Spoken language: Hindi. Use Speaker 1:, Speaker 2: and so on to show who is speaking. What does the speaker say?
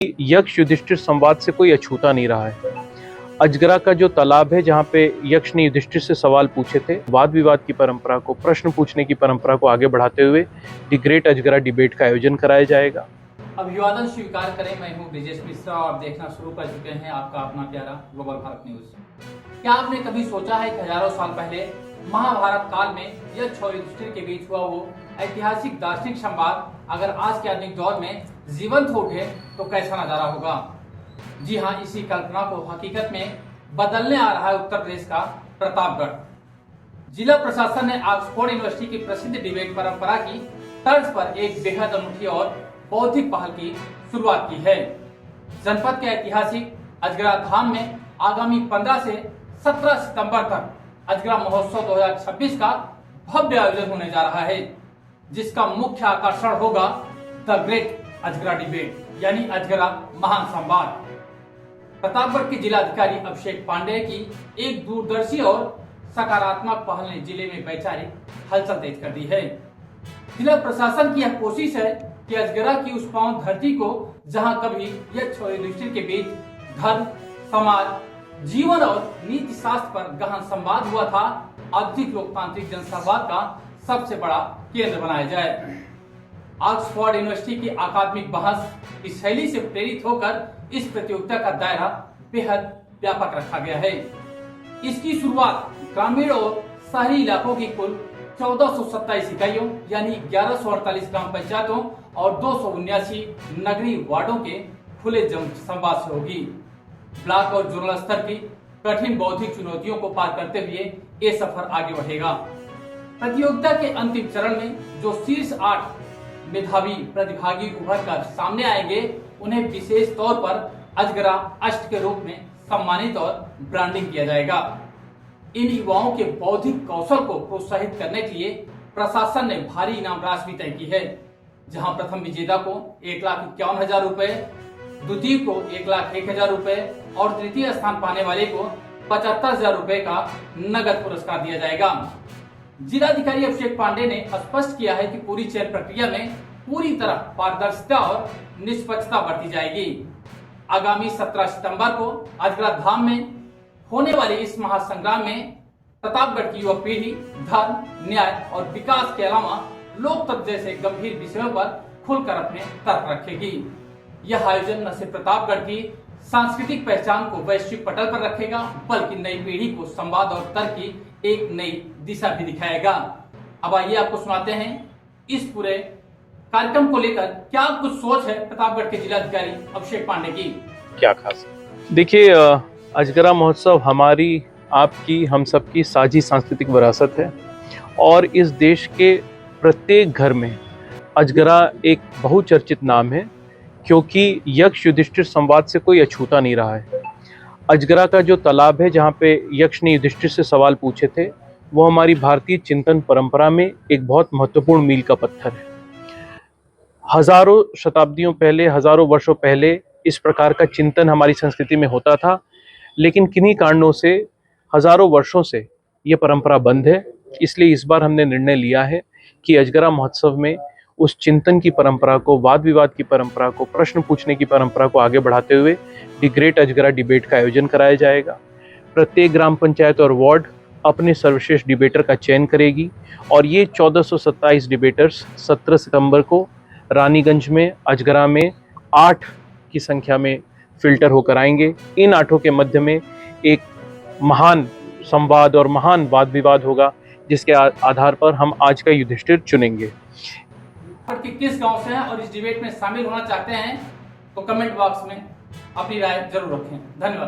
Speaker 1: यक्ष युधिष्ठिर संवाद से कोई अछूता नहीं रहा है। अजगरा का जो तालाब है जहाँ पे यक्ष ने युधिष्ठिर से सवाल पूछे थे, वाद विवाद की परंपरा को, प्रश्न पूछने की परंपरा को आगे बढ़ाते हुए द ग्रेट अजगरा डिबेट का आयोजन कराया जाएगा।
Speaker 2: अभिवादन स्वीकार करें। मैं हूं ब्रिजेश मिश्रा और आप देखना शुरू कर चुके हैं आपका अपना प्यारा ग्लोबल भारत न्यूज। क्या आपने कभी सोचा है कि हजारों साल पहले महाभारत काल में यक्ष और युधिष्ठिर के बीच हुआ वो ऐतिहासिक दार्शनिक संवाद अगर आज के आधुनिक दौर में जीवंत हो उठे तो कैसा नजारा होगा? जी हाँ, इसी कल्पना को हकीकत में बदलने आ रहा है उत्तर प्रदेश का प्रतापगढ़। जिला प्रशासन ने ऑक्सफोर्ड यूनिवर्सिटी की प्रसिद्ध डिबेट परंपरा की तर्ज पर एक बेहद अनूठी और बौद्धिक पहल की शुरुआत की है। जनपद के ऐतिहासिक अजगरा धाम में आगामी 15 से 17 सितंबर तक अजगरा महोत्सव 2026 का भव्य आयोजन होने जा रहा है, जिसका मुख्य आकर्षण होगा द ग्रेट अजगरा डिबेट यानी अजगरा महान संवाद। प्रतापगढ़ के जिलाधिकारी अभिषेक पांडेय की एक दूरदर्शी और सकारात्मक पहल ने जिले में वैचारिक हलचल तेज कर दी है। जिला प्रशासन की यह कोशिश है कि अजगरा की उस पावन धरती को जहां कभी यक्ष और युधिष्ठिर के बीच धर्म, समाज, जीवन और नीति शास्त्र पर गहन संवाद हुआ था, आधुनिक लोकतांत्रिक जनसंवाद का सबसे बड़ा केंद्र बनाया जाए। ऑक्सफोर्ड यूनिवर्सिटी की अकादमिक बहस की शैली से प्रेरित होकर इस प्रतियोगिता का दायरा बेहद व्यापक रखा गया है। इसकी शुरुआत ग्रामीण और शहरी इलाकों की कुल 1427 इकाइयों यानी 1148 ग्राम पंचायतों और 279 नगरीय वार्डों के खुले संवाद से होगी। ब्लॉक और जोनल स्तर की कठिन बौद्धिक चुनौतियों को पार करते हुए ये सफर आगे बढ़ेगा। प्रतियोगिता के अंतिम चरण में जो शीर्ष 8 मेधावी प्रतिभागी उभर कर सामने आएंगे, उन्हें विशेष तौर पर अजगरा अष्ट के रूप में सम्मानित और ब्रांडिंग किया जाएगा। इन युवाओं के बौद्धिक कौशल को प्रोत्साहित करने के लिए प्रशासन ने भारी इनाम राशि भी तय की है, जहां प्रथम विजेता को 1,51,000 रुपए, द्वितीय को 1,01,000 रुपए और तृतीय स्थान पाने वाले को 75,000 रुपए का नगद पुरस्कार दिया जाएगा। जिलाधिकारी अभिषेक पांडेय ने स्पष्ट किया है कि पूरी चयन प्रक्रिया में पूरी तरह पारदर्शिता और निष्पक्षता बरती जाएगी। आगामी 17 सितंबर को अजगरा धाम में होने वाले इस महासंग्राम में प्रतापगढ़ की युवा पीढ़ी धर्म, न्याय और विकास के अलावा लोकतंत्र जैसे गंभीर विषयों पर खुलकर अपने तर्क रखेगी। यह आयोजन न सिर्फ प्रतापगढ़ की सांस्कृतिक पहचान को वैश्विक पटल पर रखेगा, बल्कि नई पीढ़ी को संवाद और तर्क की एक नई दिशा भी दिखाएगा। अब आइए आपको सुनाते हैं इस पूरे कार्यक्रम को लेकर क्या कुछ सोच है प्रतापगढ़ के जिलाधिकारी अभिषेक पांडेय की।
Speaker 1: क्या खास? देखिए, अजगरा महोत्सव हमारी, आपकी, हम सबकी साझी सांस्कृतिक विरासत है और इस देश के प्रत्येक घर में अजगरा एक बहुचर्चित नाम है, क्योंकि यक्ष युधिष्ठिर संवाद से कोई अछूता नहीं रहा है। अजगरा का जो तालाब है जहाँ पे यक्ष ने युधिष्ठिर से सवाल पूछे थे, वो हमारी भारतीय चिंतन परंपरा में एक बहुत महत्वपूर्ण मील का पत्थर है। हजारों शताब्दियों पहले, हजारों वर्षों पहले इस प्रकार का चिंतन हमारी संस्कृति में होता था, लेकिन किन्हीं कारणों से हजारों वर्षों से ये परंपरा बंद है। इसलिए इस बार हमने निर्णय लिया है कि अजगरा महोत्सव में उस चिंतन की परंपरा को, वाद विवाद की परंपरा को, प्रश्न पूछने की परंपरा को आगे बढ़ाते हुए द ग्रेट अजगरा डिबेट का आयोजन कराया जाएगा। प्रत्येक ग्राम पंचायत और वार्ड अपने सर्वश्रेष्ठ डिबेटर का चयन करेगी और ये 1427 डिबेटर्स 17 सितंबर को रानीगंज में अजगरा में 8 की संख्या में फिल्टर होकर आएंगे। इन 8 के मध्य में एक महान संवाद और महान वाद विवाद होगा, जिसके आधार पर हम आज का युधिष्ठिर चुनेंगे।
Speaker 2: किस गांव से हैं और इस डिबेट में शामिल होना चाहते हैं तो कमेंट बॉक्स में अपनी राय जरूर रखें। धन्यवाद।